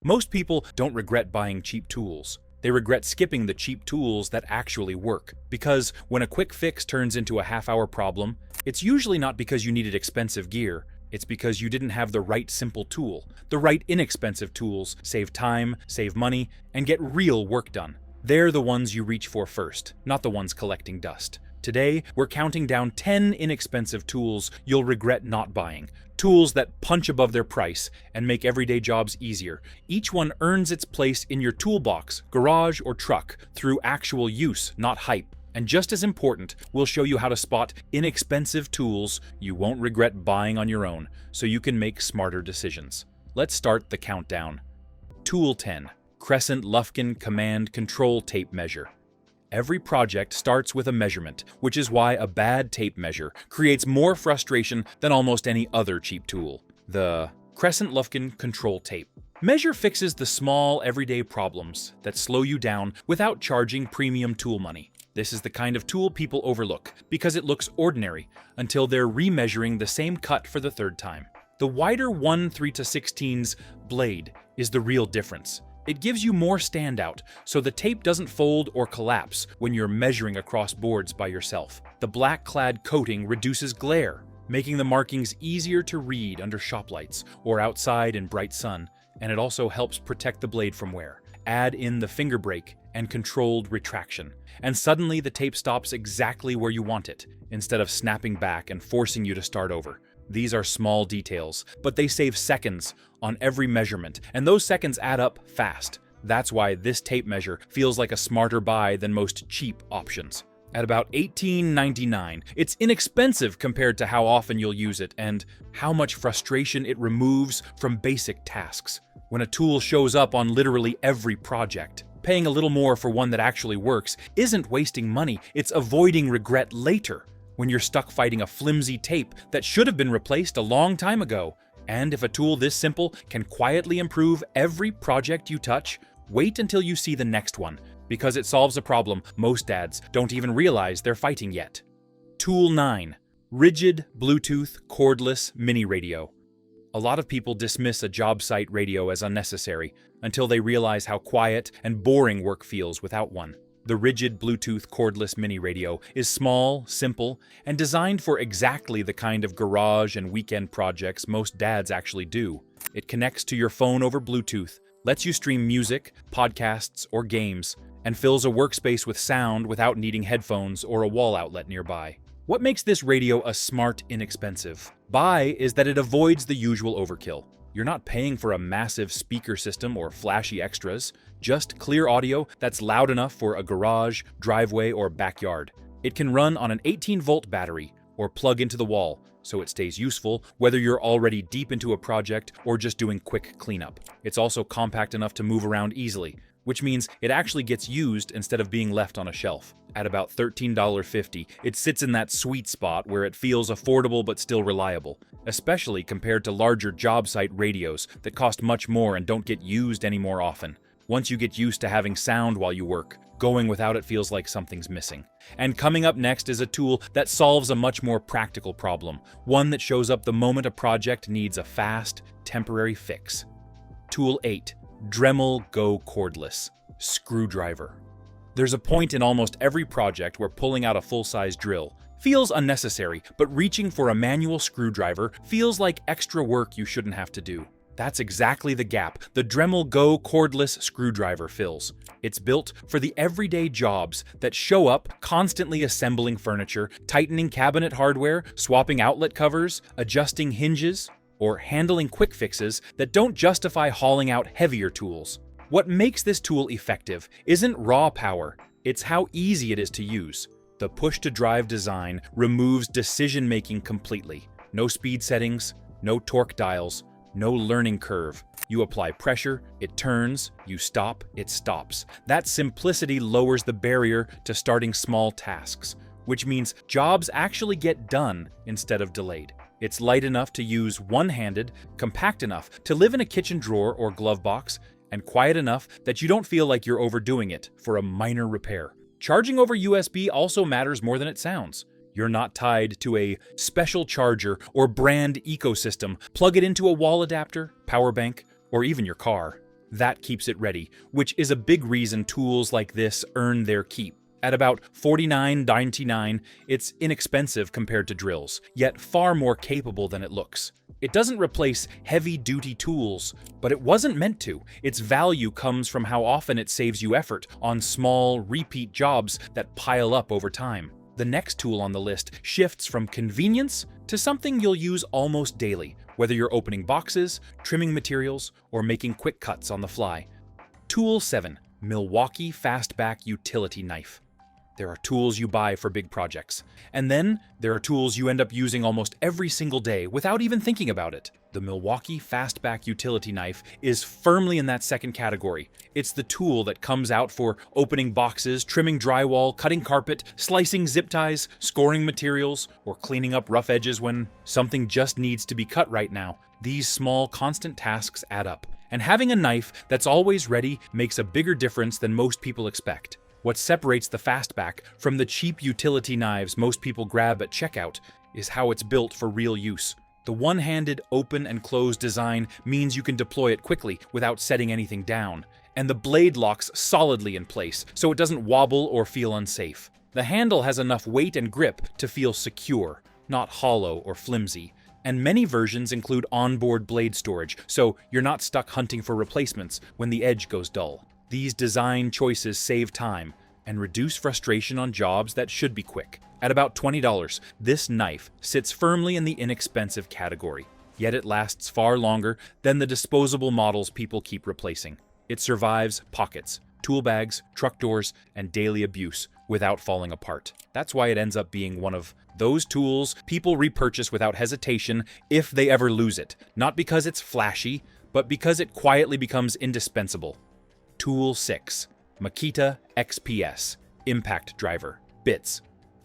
Most people don't regret buying cheap tools. They regret skipping the cheap tools that actually work. Because when a quick fix turns into a half-hour problem, it's usually not because you needed expensive gear. It's because you didn't have the right simple tool. The right inexpensive tools save time, save money, and get real work done. They're the ones you reach for first, not the ones collecting dust. Today, we're counting down 10 inexpensive tools you'll regret not buying. Tools that punch above their price and make everyday jobs easier. Each one earns its place in your toolbox, garage, or truck through actual use, not hype. And just as important, we'll show you how to spot inexpensive tools you won't regret buying on your own, so you can make smarter decisions. Let's start the countdown. Tool 10. Crescent Lufkin Command Control Tape Measure. Every project starts with a measurement, which is why a bad tape measure creates more frustration than almost any other cheap tool. The Crescent Lufkin Control Tape. Measure fixes the small, everyday problems that slow you down without charging premium tool money. This is the kind of tool people overlook because it looks ordinary until they're remeasuring the same cut for the third time. The wider 1/3/16 blade is the real difference. It gives you more standout, so the tape doesn't fold or collapse when you're measuring across boards by yourself. The black-clad coating reduces glare, making the markings easier to read under shop lights or outside in bright sun, and it also helps protect the blade from wear. Add in the finger brake and controlled retraction, and suddenly the tape stops exactly where you want it, instead of snapping back and forcing you to start over. These are small details, but they save seconds on every measurement, and those seconds add up fast. That's why this tape measure feels like a smarter buy than most cheap options. At about $18.99, it's inexpensive compared to how often you'll use it and how much frustration it removes from basic tasks. When a tool shows up on literally every project, paying a little more for one that actually works isn't wasting money, it's avoiding regret later, when you're stuck fighting a flimsy tape that should have been replaced a long time ago. And if a tool this simple can quietly improve every project you touch, wait until you see the next one, because it solves a problem most dads don't even realize they're fighting yet. Tool 9. Rigid Bluetooth Cordless Mini Radio. A lot of people dismiss a job site radio as unnecessary until they realize how quiet and boring work feels without one. The rigid Bluetooth cordless mini radio is small, simple, and designed for exactly the kind of garage and weekend projects most dads actually do. It connects to your phone over Bluetooth, lets you stream music, podcasts, or games, and fills a workspace with sound without needing headphones or a wall outlet nearby. What makes this radio a smart, inexpensive buy is that it avoids the usual overkill. You're not paying for a massive speaker system or flashy extras, just clear audio that's loud enough for a garage, driveway, or backyard. It can run on an 18-volt battery or plug into the wall, so it stays useful whether you're already deep into a project or just doing quick cleanup. It's also compact enough to move around easily, which means it actually gets used instead of being left on a shelf. At about $13.50, it sits in that sweet spot where it feels affordable but still reliable, especially compared to larger job site radios that cost much more and don't get used any more often. Once you get used to having sound while you work, going without it feels like something's missing. And coming up next is a tool that solves a much more practical problem, one that shows up the moment a project needs a fast, temporary fix. Tool 8. Dremel Go Cordless Screwdriver. There's a point in almost every project where pulling out a full-size drill feels unnecessary, but reaching for a manual screwdriver feels like extra work you shouldn't have to do. That's exactly the gap the Dremel Go Cordless Screwdriver fills. It's built for the everyday jobs that show up constantly assembling furniture, tightening cabinet hardware, swapping outlet covers, adjusting hinges, or handling quick fixes that don't justify hauling out heavier tools. What makes this tool effective isn't raw power, it's how easy it is to use. The push-to-drive design removes decision-making completely. No speed settings, no torque dials, no learning curve. You apply pressure, it turns, you stop, it stops. That simplicity lowers the barrier to starting small tasks, which means jobs actually get done instead of delayed. It's light enough to use one-handed, compact enough to live in a kitchen drawer or glove box, and quiet enough that you don't feel like you're overdoing it for a minor repair. Charging over USB also matters more than it sounds. You're not tied to a special charger or brand ecosystem. Plug it into a wall adapter, power bank, or even your car. That keeps it ready, which is a big reason tools like this earn their keep. At about $49.99, it's inexpensive compared to drills, yet far more capable than it looks. It doesn't replace heavy-duty tools, but it wasn't meant to. Its value comes from how often it saves you effort on small, repeat jobs that pile up over time. The next tool on the list shifts from convenience to something you'll use almost daily, whether you're opening boxes, trimming materials, or making quick cuts on the fly. Tool 7. Milwaukee Fastback Utility Knife. There are tools you buy for big projects, and then there are tools you end up using almost every single day without even thinking about it. The Milwaukee Fastback Utility Knife is firmly in that second category. It's the tool that comes out for opening boxes, trimming drywall, cutting carpet, slicing zip ties, scoring materials, or cleaning up rough edges when something just needs to be cut right now. These small, constant tasks add up, and having a knife that's always ready makes a bigger difference than most people expect. What separates the Fastback from the cheap utility knives most people grab at checkout is how it's built for real use. The one-handed open and close design means you can deploy it quickly without setting anything down, and the blade locks solidly in place so it doesn't wobble or feel unsafe. The handle has enough weight and grip to feel secure, not hollow or flimsy, and many versions include onboard blade storage, so you're not stuck hunting for replacements when the edge goes dull. These design choices save time and reduce frustration on jobs that should be quick. At about $20, this knife sits firmly in the inexpensive category, yet it lasts far longer than the disposable models people keep replacing. It survives pockets, tool bags, truck doors, and daily abuse without falling apart. That's why it ends up being one of those tools people repurchase without hesitation if they ever lose it, not because it's flashy, but because it quietly becomes indispensable. Tool 6. Makita XPS Impact Driver Bits.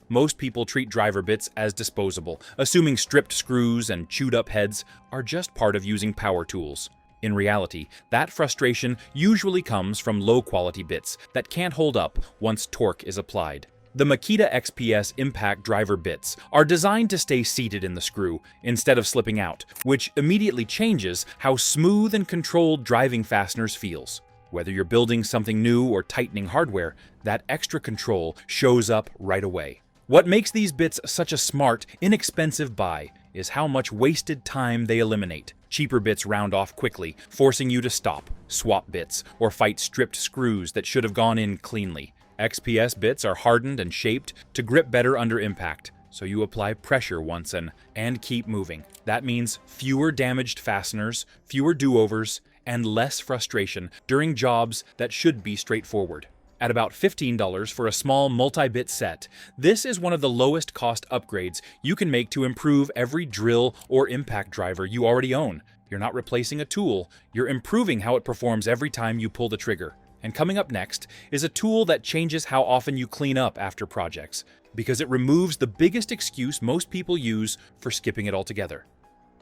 Most people treat driver bits as disposable, assuming stripped screws and chewed-up heads are just part of using power tools. In reality, that frustration usually comes from low-quality bits that can't hold up once torque is applied. The Makita XPS Impact Driver bits are designed to stay seated in the screw instead of slipping out, which immediately changes how smooth and controlled driving fasteners feels. Whether you're building something new or tightening hardware, that extra control shows up right away. What makes these bits such a smart, inexpensive buy is how much wasted time they eliminate. Cheaper bits round off quickly, forcing you to stop, swap bits, or fight stripped screws that should have gone in cleanly. XPS bits are hardened and shaped to grip better under impact, so you apply pressure once and keep moving. That means fewer damaged fasteners, fewer do-overs, and less frustration during jobs that should be straightforward. At about $15 for a small multi-bit set, this is one of the lowest cost upgrades you can make to improve every drill or impact driver you already own. You're not replacing a tool, you're improving how it performs every time you pull the trigger. And coming up next is a tool that changes how often you clean up after projects, because it removes the biggest excuse most people use for skipping it altogether.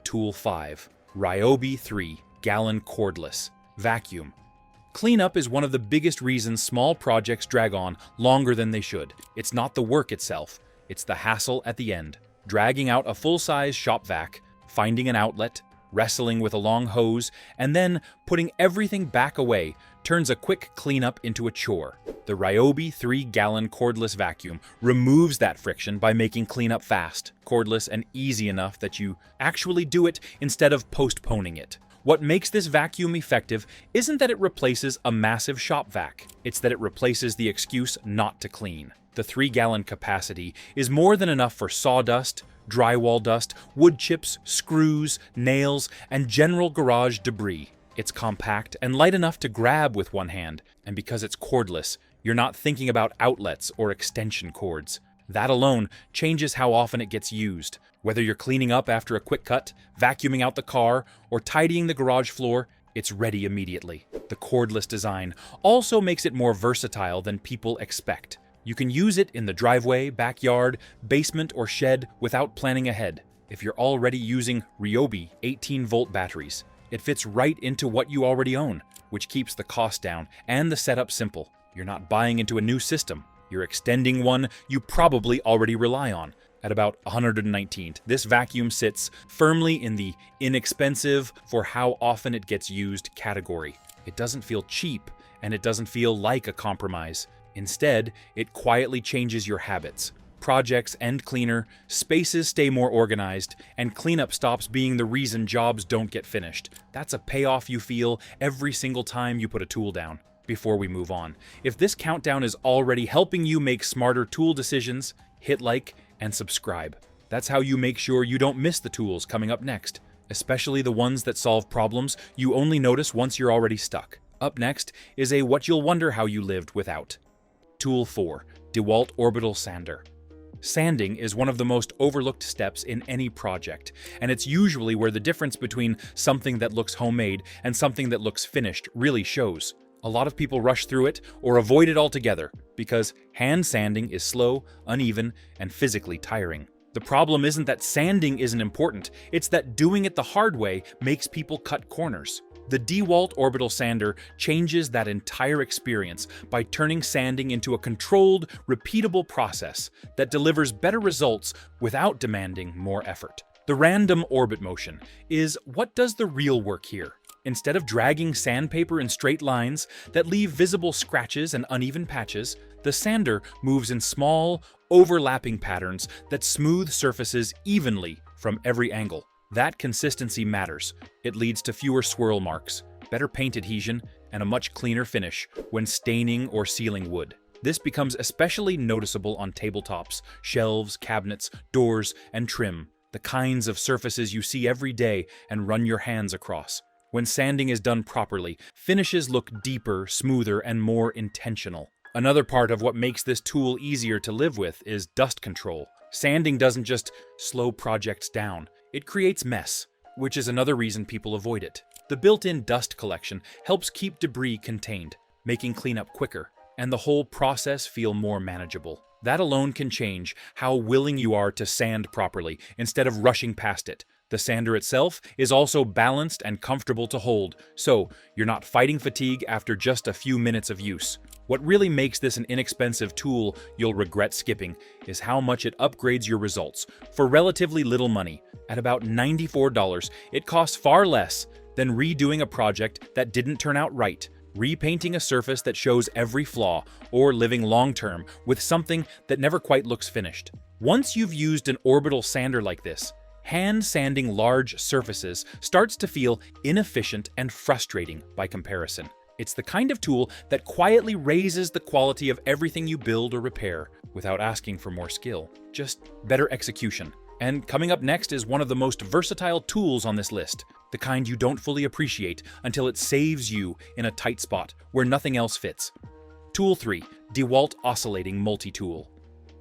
Tool 5. Ryobi 3-Gallon Cordless Vacuum. Cleanup is one of the biggest reasons small projects drag on longer than they should. It's not the work itself, it's the hassle at the end. Dragging out a full-size shop vac, finding an outlet, wrestling with a long hose, and then putting everything back away turns a quick cleanup into a chore. The Ryobi 3-Gallon Cordless Vacuum removes that friction by making cleanup fast, cordless, and easy enough that you actually do it instead of postponing it. What makes this vacuum effective isn't that it replaces a massive shop vac, it's that it replaces the excuse not to clean. The 3-gallon capacity is more than enough for sawdust, drywall dust, wood chips, screws, nails, and general garage debris. It's compact and light enough to grab with one hand, and because it's cordless, you're not thinking about outlets or extension cords. That alone changes how often it gets used. Whether you're cleaning up after a quick cut, vacuuming out the car, or tidying the garage floor, it's ready immediately. The cordless design also makes it more versatile than people expect. You can use it in the driveway, backyard, basement, or shed without planning ahead. If you're already using Ryobi 18-volt batteries, it fits right into what you already own, which keeps the cost down and the setup simple. You're not buying into a new system. You're extending one you probably already rely on. At about $119, this vacuum sits firmly in the inexpensive for how often it gets used category. It doesn't feel cheap, and it doesn't feel like a compromise. Instead, it quietly changes your habits. Projects end cleaner, spaces stay more organized, and cleanup stops being the reason jobs don't get finished. That's a payoff you feel every single time you put a tool down. Before we move on, if this countdown is already helping you make smarter tool decisions, hit like and subscribe. That's how you make sure you don't miss the tools coming up next, especially the ones that solve problems you only notice once you're already stuck. Up next is a what you'll wonder how you lived without. Tool 4. DeWalt Orbital Sander. Sanding is one of the most overlooked steps in any project, and it's usually where the difference between something that looks homemade and something that looks finished really shows. A lot of people rush through it or avoid it altogether because hand sanding is slow, uneven, and physically tiring. The problem isn't that sanding isn't important, it's that doing it the hard way makes people cut corners. The DeWalt Orbital Sander changes that entire experience by turning sanding into a controlled, repeatable process that delivers better results without demanding more effort. The random orbit motion is what does the real work here. Instead of dragging sandpaper in straight lines that leave visible scratches and uneven patches, the sander moves in small, overlapping patterns that smooth surfaces evenly from every angle. That consistency matters. It leads to fewer swirl marks, better paint adhesion, and a much cleaner finish when staining or sealing wood. This becomes especially noticeable on tabletops, shelves, cabinets, doors, and trim, the kinds of surfaces you see every day and run your hands across. When sanding is done properly, finishes look deeper, smoother, and more intentional. Another part of what makes this tool easier to live with is dust control. Sanding doesn't just slow projects down, it creates mess, which is another reason people avoid it. The built-in dust collection helps keep debris contained, making cleanup quicker, and the whole process feel more manageable. That alone can change how willing you are to sand properly instead of rushing past it. The sander itself is also balanced and comfortable to hold, so you're not fighting fatigue after just a few minutes of use. What really makes this an inexpensive tool you'll regret skipping is how much it upgrades your results. For relatively little money, at about $94, it costs far less than redoing a project that didn't turn out right, repainting a surface that shows every flaw, or living long-term with something that never quite looks finished. Once you've used an orbital sander like this, hand sanding large surfaces starts to feel inefficient and frustrating by comparison. It's the kind of tool that quietly raises the quality of everything you build or repair without asking for more skill, just better execution. And coming up next is one of the most versatile tools on this list, the kind you don't fully appreciate until it saves you in a tight spot where nothing else fits. Tool 3. DeWalt Oscillating Multi-Tool.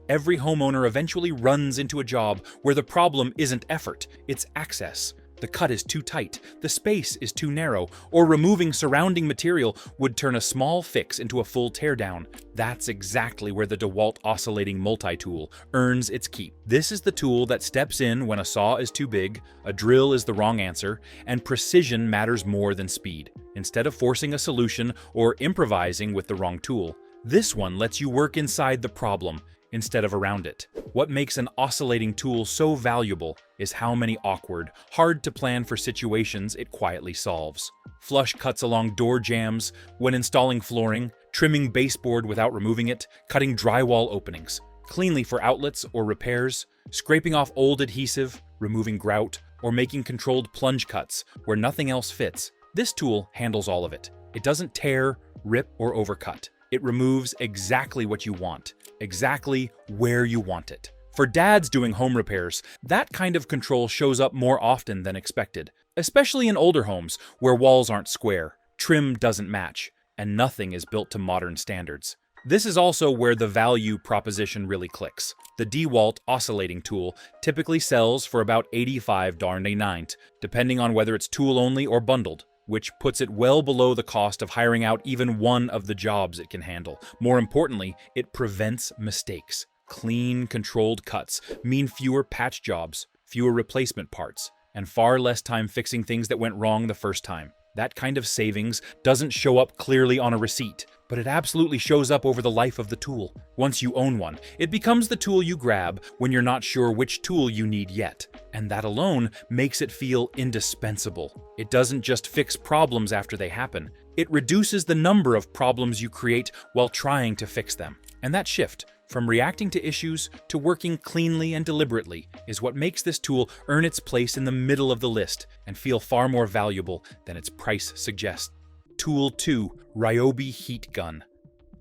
Every homeowner eventually runs into a job where the problem isn't effort, it's access. The cut is too tight, the space is too narrow, or removing surrounding material would turn a small fix into a full teardown. That's exactly where the DeWalt Oscillating Multi-Tool earns its keep. This is the tool that steps in when a saw is too big, a drill is the wrong answer, and precision matters more than speed. Instead of forcing a solution or improvising with the wrong tool, this one lets you work inside the problem instead of around it. What makes an oscillating tool so valuable is how many awkward, hard-to-plan-for situations it quietly solves. Flush cuts along door jambs when installing flooring, trimming baseboard without removing it, cutting drywall openings, cleanly for outlets or repairs, scraping off old adhesive, removing grout, or making controlled plunge cuts where nothing else fits. This tool handles all of it. It doesn't tear, rip, or overcut. It removes exactly what you want, exactly where you want it. For dads doing home repairs, that kind of control shows up more often than expected, especially in older homes where walls aren't square, trim doesn't match, and nothing is built to modern standards. This is also where the value proposition really clicks. The DeWalt Oscillating Tool typically sells for about $85.99, depending on whether it's tool only or bundled, which puts it well below the cost of hiring out even one of the jobs it can handle. More importantly, it prevents mistakes. Clean, controlled cuts mean fewer patch jobs, fewer replacement parts, and far less time fixing things that went wrong the first time. That kind of savings doesn't show up clearly on a receipt, but it absolutely shows up over the life of the tool. Once you own one, it becomes the tool you grab when you're not sure which tool you need yet. And that alone makes it feel indispensable. It doesn't just fix problems after they happen, It reduces the number of problems you create while trying to fix them. And that shift, from reacting to issues to working cleanly and deliberately, is what makes this tool earn its place in the middle of the list and feel far more valuable than its price suggests. Tool 2. Ryobi Heat Gun.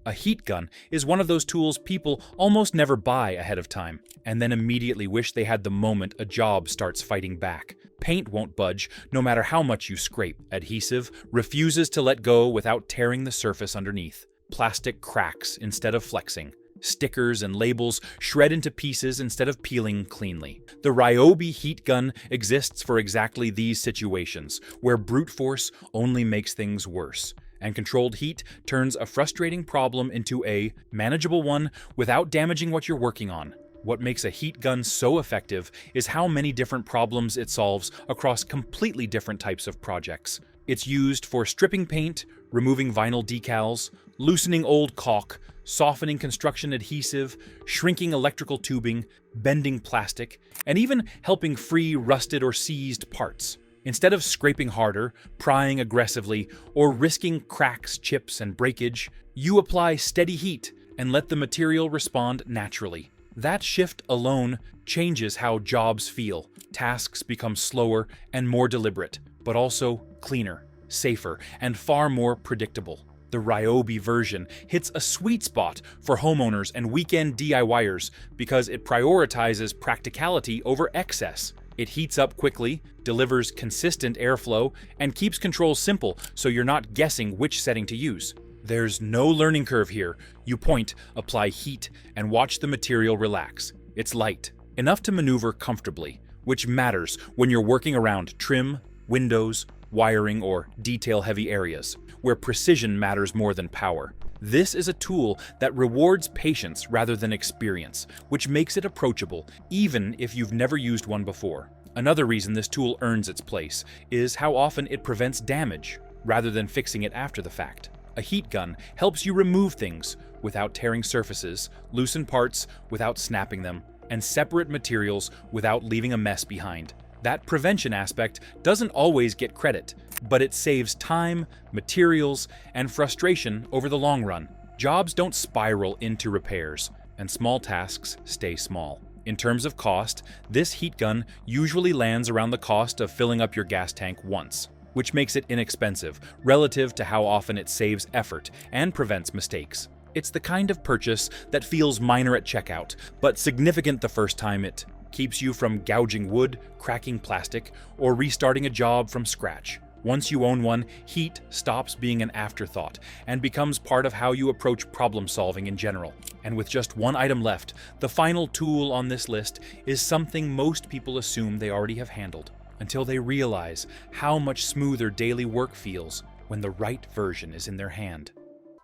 A heat gun is one of those tools people almost never buy ahead of time, and then immediately wish they had the moment a job starts fighting back. Paint won't budge no matter how much you scrape. Adhesive refuses to let go without tearing the surface underneath. Plastic cracks instead of flexing. Stickers and labels shred into pieces instead of peeling cleanly. The Ryobi heat gun exists for exactly these situations, where brute force only makes things worse, and controlled heat turns a frustrating problem into a manageable one without damaging what you're working on. What makes a heat gun so effective is how many different problems it solves across completely different types of projects. It's used for stripping paint, removing vinyl decals, loosening old caulk, softening construction adhesive, shrinking electrical tubing, bending plastic, and even helping free rusted or seized parts. Instead of scraping harder, prying aggressively, or risking cracks, chips, and breakage, you apply steady heat and let the material respond naturally. That shift alone changes how jobs feel. Tasks become slower and more deliberate, but also cleaner, safer, and far more predictable. The Ryobi version hits a sweet spot for homeowners and weekend DIYers because it prioritizes practicality over excess. It heats up quickly, delivers consistent airflow, and keeps controls simple so you're not guessing which setting to use. There's no learning curve here. You point, apply heat, and watch the material relax. It's light, enough to maneuver comfortably, which matters when you're working around trim, windows, wiring, or detail-heavy areas, where precision matters more than power. This is a tool that rewards patience rather than experience, which makes it approachable, even if you've never used one before. Another reason this tool earns its place is how often it prevents damage, rather than fixing it after the fact. A heat gun helps you remove things without tearing surfaces, loosen parts without snapping them, and separate materials without leaving a mess behind. That prevention aspect doesn't always get credit, but it saves time, materials, and frustration over the long run. Jobs don't spiral into repairs, and small tasks stay small. In terms of cost, this heat gun usually lands around the cost of filling up your gas tank once, which makes it inexpensive relative to how often it saves effort and prevents mistakes. It's the kind of purchase that feels minor at checkout, but significant the first time. It keeps you from gouging wood, cracking plastic, or restarting a job from scratch. Once you own one, heat stops being an afterthought and becomes part of how you approach problem solving in general. And with just one item left, the final tool on this list is something most people assume they already have handled, until they realize how much smoother daily work feels when the right version is in their hand.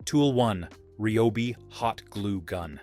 Tool 1. Ryobi Hot Glue Gun.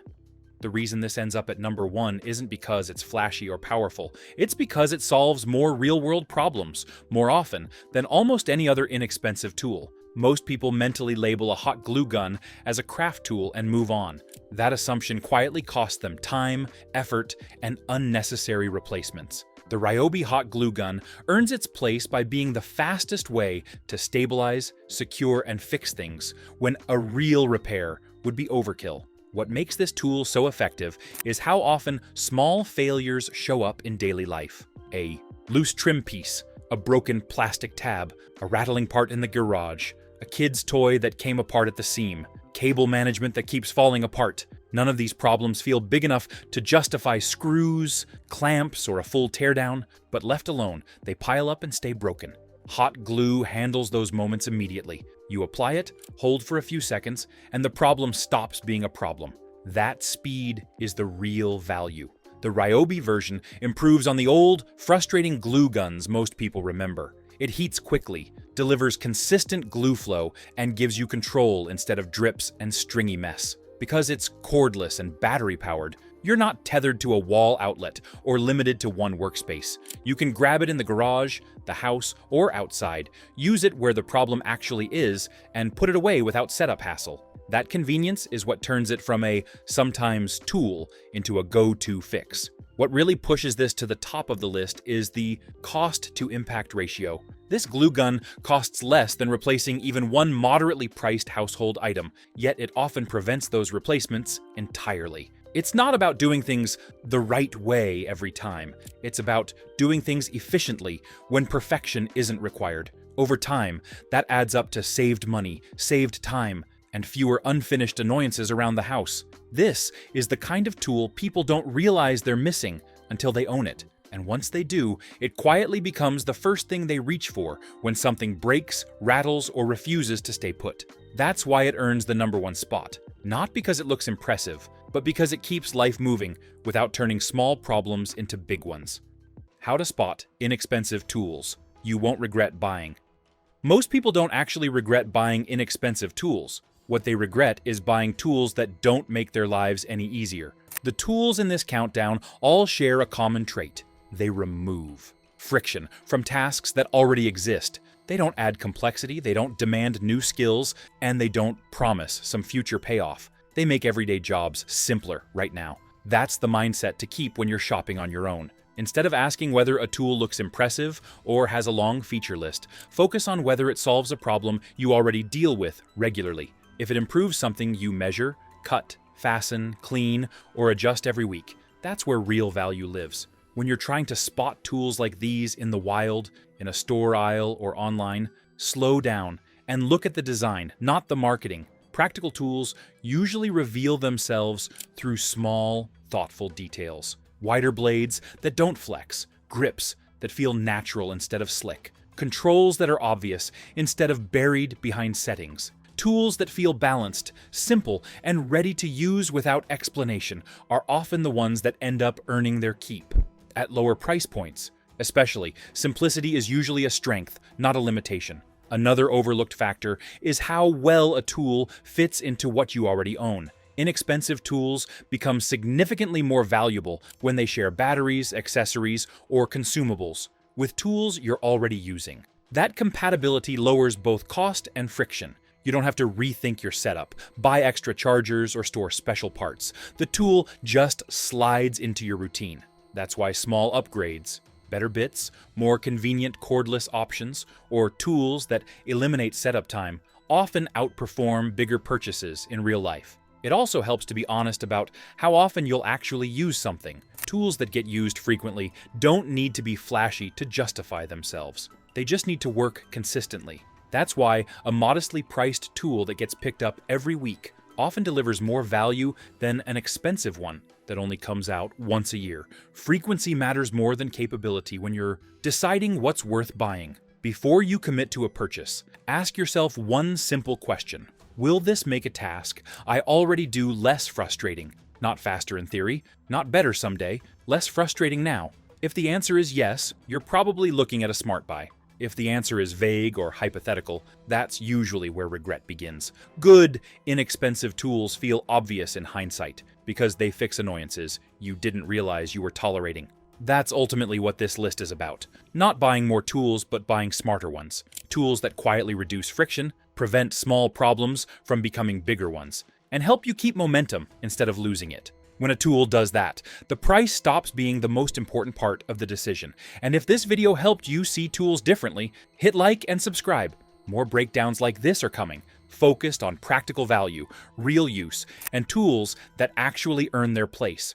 The reason this ends up at number 1 isn't because it's flashy or powerful. It's because it solves more real-world problems more often than almost any other inexpensive tool. Most people mentally label a hot glue gun as a craft tool and move on. That assumption quietly costs them time, effort, and unnecessary replacements. The Ryobi Hot Glue Gun earns its place by being the fastest way to stabilize, secure, and fix things when a real repair would be overkill. What makes this tool so effective is how often small failures show up in daily life. A loose trim piece, a broken plastic tab, a rattling part in the garage, a kid's toy that came apart at the seam, cable management that keeps falling apart. None of these problems feel big enough to justify screws, clamps, or a full teardown, but left alone, they pile up and stay broken. Hot glue handles those moments immediately. You apply it, hold for a few seconds, and the problem stops being a problem. That speed is the real value. The Ryobi version improves on the old, frustrating glue guns most people remember. It heats quickly, delivers consistent glue flow, and gives you control instead of drips and stringy mess. Because it's cordless and battery-powered, you're not tethered to a wall outlet or limited to one workspace. You can grab it in the garage, the house, or outside, use it where the problem actually is, and put it away without setup hassle. That convenience is what turns it from a sometimes tool into a go-to fix. What really pushes this to the top of the list is the cost-to-impact ratio. This glue gun costs less than replacing even one moderately priced household item, yet it often prevents those replacements entirely. It's not about doing things the right way every time. It's about doing things efficiently when perfection isn't required. Over time, that adds up to saved money, saved time, and fewer unfinished annoyances around the house. This is the kind of tool people don't realize they're missing until they own it. And once they do, it quietly becomes the first thing they reach for when something breaks, rattles, or refuses to stay put. That's why it earns the #1 spot. Not because it looks impressive, but because it keeps life moving without turning small problems into big ones. How to spot inexpensive tools you won't regret buying. Most people don't actually regret buying inexpensive tools. What they regret is buying tools that don't make their lives any easier. The tools in this countdown all share a common trait. They remove friction from tasks that already exist. They don't add complexity, they don't demand new skills, and they don't promise some future payoff. They make everyday jobs simpler right now. That's the mindset to keep when you're shopping on your own. Instead of asking whether a tool looks impressive or has a long feature list, focus on whether it solves a problem you already deal with regularly. If it improves something you measure, cut, fasten, clean, or adjust every week, that's where real value lives. When you're trying to spot tools like these in the wild, in a store aisle or online, slow down and look at the design, not the marketing. Practical tools usually reveal themselves through small, thoughtful details. Wider blades that don't flex, grips that feel natural instead of slick, controls that are obvious instead of buried behind settings. Tools that feel balanced, simple, and ready to use without explanation are often the ones that end up earning their keep. At lower price points, especially, simplicity is usually a strength, not a limitation. Another overlooked factor is how well a tool fits into what you already own. Inexpensive tools become significantly more valuable when they share batteries, accessories, or consumables with tools you're already using. That compatibility lowers both cost and friction. You don't have to rethink your setup, buy extra chargers, or store special parts. The tool just slides into your routine. That's why small upgrades, better bits, more convenient cordless options, or tools that eliminate setup time often outperform bigger purchases in real life. It also helps to be honest about how often you'll actually use something. Tools that get used frequently don't need to be flashy to justify themselves. They just need to work consistently. That's why a modestly priced tool that gets picked up every week often delivers more value than an expensive one that only comes out once a year. Frequency matters more than capability when you're deciding what's worth buying. Before you commit to a purchase, ask yourself one simple question. Will this make a task I already do less frustrating? Not faster in theory, not better someday, less frustrating now. If the answer is yes, you're probably looking at a smart buy. If the answer is vague or hypothetical, that's usually where regret begins. Good, inexpensive tools feel obvious in hindsight because they fix annoyances you didn't realize you were tolerating. That's ultimately what this list is about. Not buying more tools, but buying smarter ones. Tools that quietly reduce friction, prevent small problems from becoming bigger ones, and help you keep momentum instead of losing it. When a tool does that, the price stops being the most important part of the decision. And if this video helped you see tools differently, hit like and subscribe. More breakdowns like this are coming, focused on practical value, real use, and tools that actually earn their place.